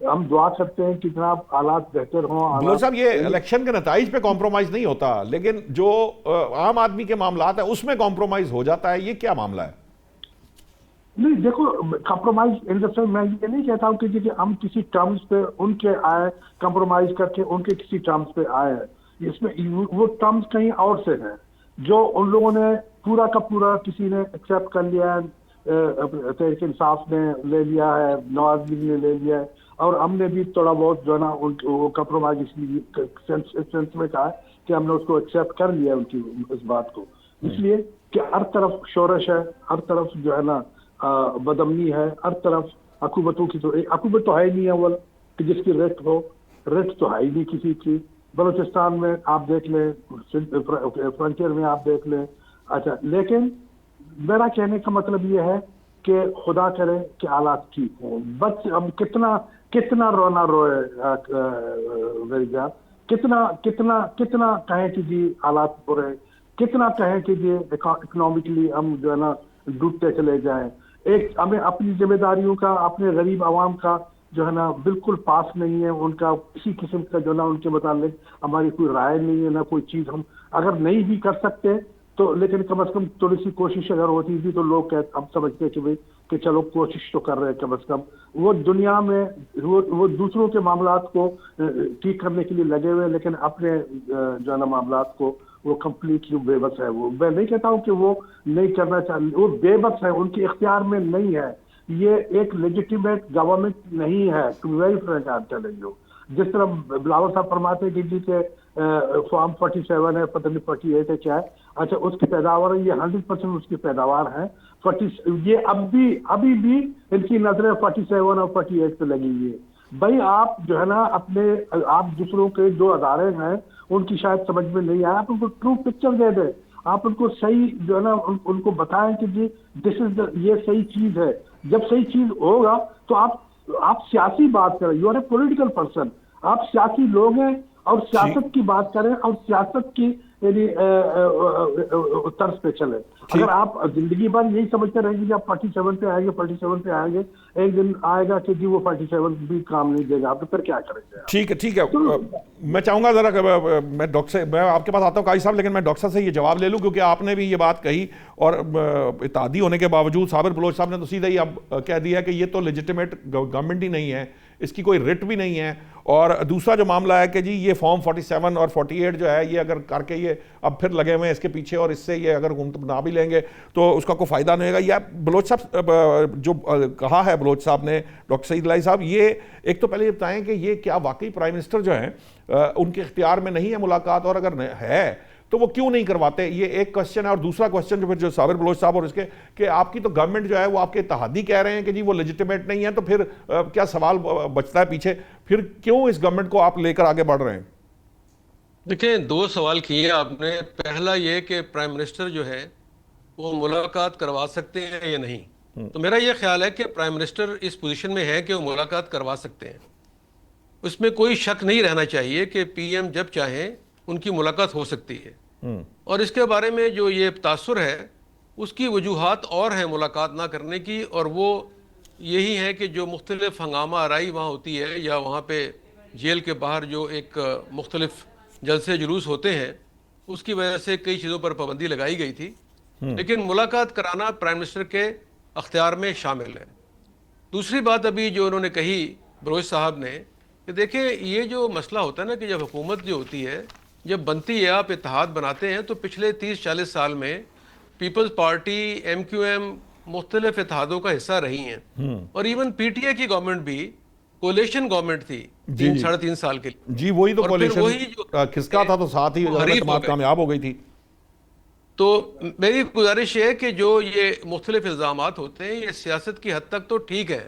Speaker 5: ہم دعا کرتے ہیں کہ جناب حالات بہتر ہوں.
Speaker 2: بلوچ صاحب یہ الیکشن کے نتائج پہ کمپرومائز نہیں ہوتا، لیکن جو عام آدمی کے معاملات ہیں اس میں کمپرومائز ہو جاتا ہے، یہ کیا معاملہ ہے؟
Speaker 5: نہیں دیکھو کمپرومائز ان دا سینس میں یہ نہیں کہتا ہوں کہ ہم کسی ٹرمز پہ ان کے آئے کمپرومائز کر کے ان کے کسی ٹرمز پہ آئے ہیں. اس میں وہ ٹرمز کہیں اور سے ہیں جو ان لوگوں نے پورا کا پورا کسی نے ایکسیپٹ کر لیا ہے، تحریک انصاف نے لے لیا ہے، نواز لیگ نے لے لیا ہے، اور ہم نے بھی تھوڑا بہت جو ہے نا وہ کمپرومائز اس سینس میں کہا ہے کہ ہم نے اس کو ایکسیپٹ کر لیا ہے ان کی اس بات کو. اس لیے کہ ہر طرف شورش ہے، ہر طرف جو ہے نا بدامنی ہے، ہر طرف حکومتوں کی تو حکومت تو ہے ہی نہیں اول کہ جس کی ریٹ ہو، ریٹ تو ہے ہی نہیں کسی کی. بلوچستان میں آپ دیکھ لیں، فرنٹیئر میں آپ دیکھ لیں. اچھا لیکن میرا کہنے کا مطلب یہ ہے کہ خدا کرے کہ حالات ٹھیک ہوں. بس ہم کتنا رونا روئے میری جان، کتنا کہیں کہ جی حالات برے، کتنا کہیں کہ جی اکنامکلی ہم جو ہے نا ڈوبتے چلے جائیں. ہمیں اپنی ذمہ داریوں کا، اپنے غریب عوام کا جو ہے نا بالکل پاس نہیں ہے. ان کا کسی قسم کا جو ہے نا ان کے متعلق ہماری کوئی رائے نہیں ہے، نہ کوئی چیز. ہم اگر نہیں بھی کر سکتے تو لیکن کم از کم تھوڑی سی کوشش اگر ہوتی تھی تو لوگ ہم سمجھتے کہ بھائی کہ چلو کوشش تو کر رہے ہیں کم از کم. وہ دنیا میں وہ دوسروں کے معاملات کو ٹھیک کرنے کے لیے لگے ہوئے، لیکن اپنے جو ہے نا معاملات کو وہ کمپلیٹلی بے بس ہے. وہ میں نہیں کہتا ہوں کہ وہ نہیں کرنا چاہیے، وہ بے بس ہے، ان کے اختیار میں نہیں ہے. یہ ایک لیجیٹیمیٹ گورنمنٹ نہیں ہے. To very frank I am telling you. جس طرح بلاول صاحب فرماتے ہیں کہ جی کہ فارم 47 ہے، پتہ نہیں 48 ہے کیا ہے. اچھا اس کی پیداوار ہے، یہ 100% اس کی پیداوار ہے. یہ ابھی بھی ان کی نظریں 47 اور 48 پہ لگی ہوئی ہے. بھائی آپ جو ہے نا آپ دوسروں کے جو ادارے ہیں ان کی شاید سمجھ میں نہیں آیا، آپ ان کو ٹرو پکچر دے دیں. آپ ان کو صحیح جو ہے نا ان کو بتائیں کہ جی دس از یہ صحیح چیز ہے. جب صحیح چیز ہوگا تو آپ سیاسی بات کریں. You are a political person, آپ سیاسی لوگ ہیں اور سیاست کی بات کریں اور سیاست کی یعنی طرز پہ چلیں. اگر آپ زندگی بھر یہی سمجھتے رہیں گے کہ آپ 47 پہ آئیں گے 47 پہ آئیں گے، ایک دن آئے گا کہ جی وہ 47 بھی کام نہیں دے گا، آپ پھر کیا کریں گے؟
Speaker 2: ٹھیک ہے. میں چاہوں گا ذرا میں ڈاکٹر میں آپ کے پاس آتا ہوں قاضی صاحب، لیکن میں ڈاکٹر صاحب سے یہ جواب لے لوں کیونکہ آپ نے بھی یہ بات کہی اور اتحادی ہونے کے باوجود صابر بلوچ صاحب نے تو سیدھا ہی اب کہہ دیا کہ یہ تو لیجیٹیمیٹ گورنمنٹ ہی نہیں ہے، اس کی کوئی ریٹ بھی نہیں ہے. اور دوسرا جو معاملہ ہے کہ جی یہ فارم 47 اور 48 جو ہے یہ اگر کر کے یہ اب پھر لگے ہوئے ہیں اس کے پیچھے، اور اس سے یہ اگر حکومت بنا بھی لیں گے تو اس کا کوئی فائدہ نہیں ہوگا. یا بلوچ صاحب جو کہا ہے بلوچ صاحب نے، ڈاکٹر سعید الہی صاحب، یہ ایک تو پہلے یہ بتائیں کہ یہ کیا واقعی پرائم منسٹر جو ہیں ان کے اختیار میں نہیں ہے ملاقات، اور اگر ہے تو وہ کیوں نہیں کرواتے؟ یہ ایک کوشچن ہے. اور دوسرا کوشچن جو پھر جو صابر بلوچ صاحب اور اس کے کہ آپ کی تو گورنمنٹ جو ہے وہ آپ کے اتحادی کہہ رہے ہیں کہ جی وہ لیجیٹیمیٹ نہیں ہے، تو پھر کیا سوال بچتا ہے پیچھے، پھر کیوں اس گورنمنٹ کو آپ لے کر آگے بڑھ رہے ہیں؟
Speaker 3: دیکھیں 2 سوال کیے آپ نے. پہلا یہ کہ پرائم منسٹر جو ہے وہ ملاقات کروا سکتے ہیں یا نہیں. تو میرا یہ خیال ہے کہ پرائم منسٹر اس پوزیشن میں ہے کہ وہ ملاقات کروا سکتے ہیں. اس میں کوئی شک نہیں رہنا چاہیے کہ پی ایم جب چاہیں ان کی ملاقات ہو سکتی ہے. اور اس کے بارے میں جو یہ تاثر ہے اس کی وجوہات اور ہیں ملاقات نہ کرنے کی، اور وہ یہی ہے کہ جو مختلف ہنگامہ آرائی وہاں ہوتی ہے یا وہاں پہ جیل کے باہر جو ایک مختلف جلسے جلوس ہوتے ہیں اس کی وجہ سے کئی چیزوں پر پابندی لگائی گئی تھی. لیکن ملاقات کرانا پرائم منسٹر کے اختیار میں شامل ہے. دوسری بات ابھی جو انہوں نے کہی بلوچ صاحب نے کہ دیکھیں یہ جو مسئلہ ہوتا ہے نا کہ جب حکومت جو ہوتی ہے جب بنتی ہے، آپ اتحاد بناتے ہیں، تو پچھلے 30-40 سال میں Peoples Party, M Q M مختلف اتحادوں کا حصہ رہی ہیں. اور ایون پی ٹی اے کی گورنمنٹ بھی کولیشن گورنمنٹ تھی 3-3.5 سال کے لیے.
Speaker 2: جی وہی تو کولیشن کھسکا تھا تو ساتھ ہی اعتماد کامیاب ہو گئی تھی.
Speaker 3: تو میری گزارش یہ ہے کہ جو یہ مختلف الزامات ہوتے ہیں یہ سیاست کی حد تک تو ٹھیک ہے،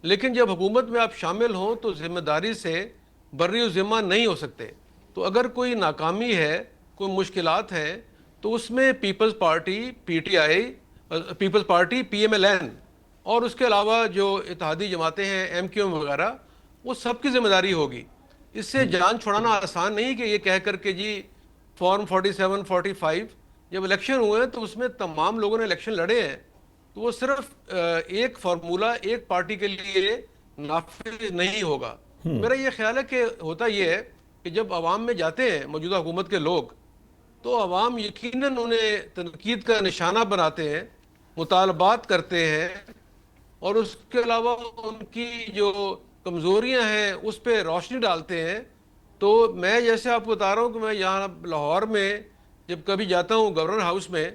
Speaker 3: لیکن جب حکومت میں آپ شامل ہوں تو ذمہ داری سے بری و ذمہ نہیں ہو سکتے. تو اگر کوئی ناکامی ہے، کوئی مشکلات ہیں، تو اس میں Peoples Party, P T I, Peoples Party, P M L N اور اس کے علاوہ جو اتحادی جماعتیں ہیں ایم کیو ایم وغیرہ، وہ سب کی ذمہ داری ہوگی. اس سے جان چھڑانا آسان نہیں کہ یہ کہہ کر کہ جی فارم 47 45 جب الیکشن ہوئے ہیں تو اس میں تمام لوگوں نے الیکشن لڑے ہیں، تو وہ صرف ایک فارمولہ ایک پارٹی کے لیے نافذ نہیں ہوگا. میرا یہ خیال ہے کہ ہوتا یہ ہے کہ جب عوام میں جاتے ہیں موجودہ حکومت کے لوگ تو عوام یقیناً انہیں تنقید کا نشانہ بناتے ہیں, مطالبات کرتے ہیں, اور اس کے علاوہ ان کی جو کمزوریاں ہیں اس پہ روشنی ڈالتے ہیں. تو میں جیسے آپ کو بتا رہا ہوں کہ میں یہاں لاہور میں جب کبھی جاتا ہوں گورنر ہاؤس میں,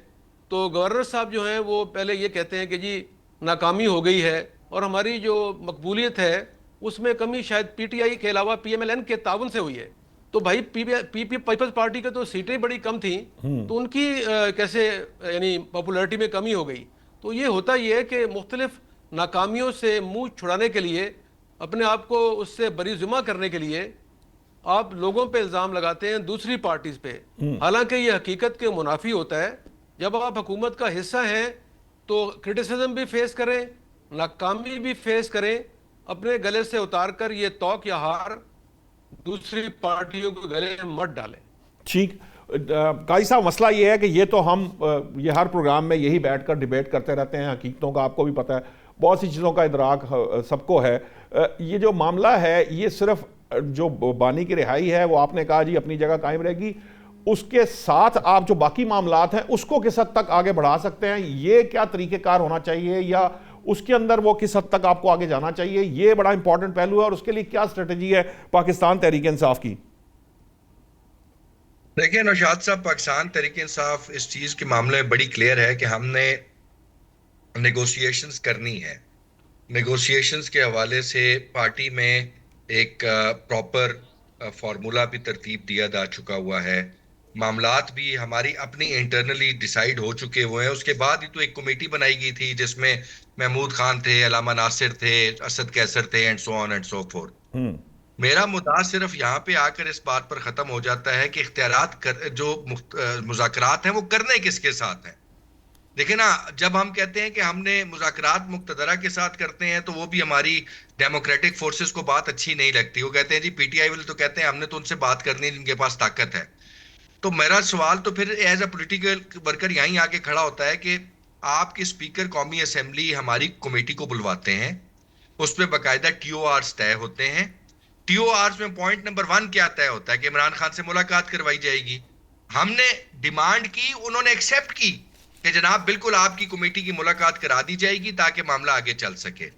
Speaker 3: تو گورنر صاحب جو ہیں وہ پہلے یہ کہتے ہیں کہ جی ناکامی ہو گئی ہے, اور ہماری جو مقبولیت ہے اس میں کمی شاید پی ٹی آئی کے علاوہ پی ایم ایل این کے تعاون سے ہوئی ہے. تو بھائی پیپلز پارٹی کے تو سیٹیں بڑی کم تھیں, تو ان کی کیسے یعنی پاپولیرٹی میں کمی ہو گئی. تو یہ ہوتا یہ ہے کہ مختلف ناکامیوں سے منہ چھڑانے کے لیے, اپنے آپ کو اس سے بری ذمہ کرنے کے لیے آپ لوگوں پہ الزام لگاتے ہیں دوسری پارٹیز پہ, حالانکہ یہ حقیقت کے منافی ہوتا ہے. جب آپ حکومت کا حصہ ہیں تو کرٹیسزم بھی فیس کریں, ناکامی بھی فیس کریں, اپنے گلے سے اتار کر یہ توق یا ہار دوسری پارٹیوں کو گلے میں مت ڈالیں.
Speaker 2: ٹھیک. قاضی صاحب مسئلہ یہ ہے کہ یہ تو ہم یہ ہر پروگرام میں یہی بیٹھ کر ڈیبیٹ کرتے رہتے ہیں, حقیقتوں کا آپ کو بھی پتہ ہے, بہت سی چیزوں کا ادراک سب کو ہے. یہ جو معاملہ ہے یہ صرف جو بانی کی رہائی ہے وہ آپ نے کہا جی اپنی جگہ قائم رہے گی, اس کے ساتھ آپ جو باقی معاملات ہیں اس کو کس حد تک آگے بڑھا سکتے ہیں, یہ کیا طریقہ کار ہونا چاہیے, یا اس کے اندر وہ کس حد تک آپ کو آگے جانا چاہیے, یہ بڑا امپورٹنٹ پہلو ہے, اور اس کے لیے کیا اسٹریٹجی ہے پاکستان تحریک انصاف کی؟
Speaker 4: دیکھیں نوشاد صاحب, پاکستان تحریک انصاف اس چیز کے معاملے میں بڑی کلیئر ہے کہ ہم نے نیگوشیشنز کرنی ہے. نیگوشیشنز کے حوالے سے پارٹی میں ایک پراپر فارمولا بھی ترتیب دیا جا چکا ہوا ہے, معاملات بھی ہماری اپنی انٹرنلی ڈیسائیڈ ہو چکے ہوئے ہیں. اس کے بعد ہی تو ایک کمیٹی بنائی گئی تھی جس میں محمود خان تھے, علامہ ناصر تھے, اسد کیسر تھے, and so on and so forth. میرا مدعا صرف یہاں پہ آ کر اس بات پر ختم ہو جاتا ہے کہ اختیارات جو مذاکرات ہیں وہ کرنے کس کے ساتھ ہیں. دیکھیں نا, جب ہم کہتے ہیں کہ ہم نے مذاکرات مقتدرہ کے ساتھ کرتے ہیں تو وہ بھی ہماری ڈیموکریٹک فورسز کو بات اچھی نہیں لگتی. وہ کہتے ہیں جی پی ٹی آئی والے تو کہتے ہیں ہم نے تو ان سے بات کرنی جن کے پاس طاقت ہے. تو میرا سوال تو پھر ایز اے پولیٹیکل ورکر یہیں آ کے کھڑا ہوتا ہے کہ آپ کے اسپیکر قومی اسمبلی ہماری کمیٹی کو بلواتے ہیں, اس پہ باقاعدہ ٹی او آرز طے ہوتے ہیں. ٹی او آرز میں پوائنٹ نمبر 1 کیا طے ہوتا ہے کہ عمران خان سے ملاقات کروائی جائے گی. ہم نے ڈیمانڈ کی, انہوں نے ایکسیپٹ کی کہ جناب بالکل آپ کی کمیٹی کی ملاقات کرا دی جائے گی تاکہ معاملہ آگے چل سکے.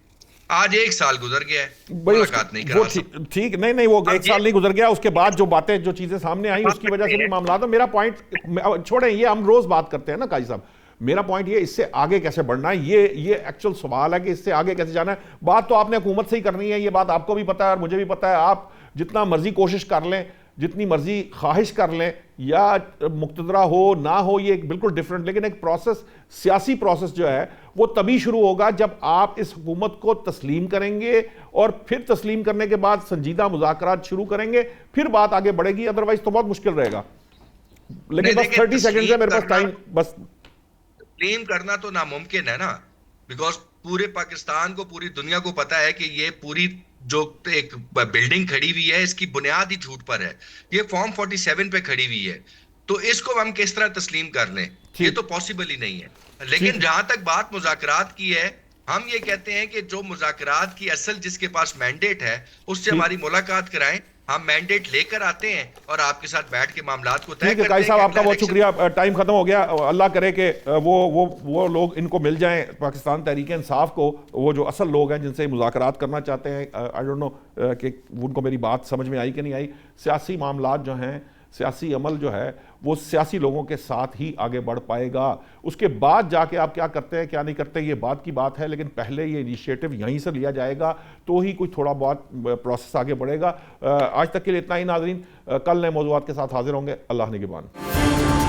Speaker 4: آج 1 سال گزر گیا ہے, ملاقات نہیں کرا سکتے.
Speaker 2: ٹھیک, نہیں وہ 1 سال نہیں گزر گیا, اس کے بعد جو باتیں جو چیزیں سامنے آئیں اس کی وجہ سے بھی معاملات. میرا پوائنٹ چھوڑیں, یہ ہم روز بات کرتے ہیں نا قاضی صاحب, میرا پوائنٹ یہ اس سے آگے کیسے بڑھنا ہے, یہ ایکچوئل سوال ہے کہ اس سے آگے کیسے جانا ہے. بات تو آپ نے حکومت سے ہی کرنی ہے, یہ بات آپ کو بھی پتہ ہے اور مجھے بھی پتہ ہے. آپ جتنا مرضی کوشش کر لیں, جتنی مرضی خواہش کر لیں, یا مقتدرہ ہو نہ ہو, یہ ایک بالکل ڈیفرنٹ, لیکن ایک پروسیس, سیاسی پروسیس جو ہے وہ تبھی شروع ہوگا جب آپ اس حکومت کو تسلیم کریں گے, اور پھر تسلیم کرنے کے بعد سنجیدہ مذاکرات شروع کریں گے, پھر بات آگے بڑھے گی. ادروائز تو بہت مشکل رہے گا. لیکن بس 30 سیکنڈ ہے میرے پاس ٹائم. بس
Speaker 4: تسلیم کرنا تو ناممکن ہے نا, بیکاز پورے پاکستان کو, پوری دنیا کو پتا ہے کہ یہ پوری جو ایک بلڈنگ کھڑی ہوئی ہے اس کی بنیاد ہی جھوٹ پر ہے. یہ فارم 47 پہ کھڑی ہوئی ہے, تو اس کو ہم کس طرح تسلیم کر لیں, یہ تو پاسبل ہی نہیں ہے. لیکن جہاں تک بات مذاکرات کی ہے, ہم یہ کہتے ہیں کہ جو مذاکرات کی اصل جس کے پاس مینڈیٹ ہے اس سے ہماری ملاقات کرائیں, ہم مینڈیٹ لے کر آتے ہیں اور آپ کے ساتھ بیٹھ کے معاملات کو طے کرتے ہیں.
Speaker 2: قاضی صاحب آپ کا بہت شکریہ, ٹائم ختم ہو گیا. اللہ کرے کہ وہ لوگ ان کو مل جائیں, پاکستان تحریک انصاف کو, وہ جو اصل لوگ ہیں جن سے مذاکرات کرنا چاہتے ہیں. آئی ڈونٹ نو کہ ان کو میری بات سمجھ میں آئی کہ نہیں آئی. سیاسی معاملات جو ہیں, سیاسی عمل جو ہے وہ سیاسی لوگوں کے ساتھ ہی آگے بڑھ پائے گا. اس کے بعد جا کے آپ کیا کرتے ہیں کیا نہیں کرتے یہ بات کی بات ہے, لیکن پہلے یہ انیشیٹو یہیں سے لیا جائے گا تو ہی کوئی تھوڑا بہت پروسیس آگے بڑھے گا. آج تک کے لیے اتنا ہی ناظرین, کل نئے موضوعات کے ساتھ حاضر ہوں گے. اللہ نگہبان.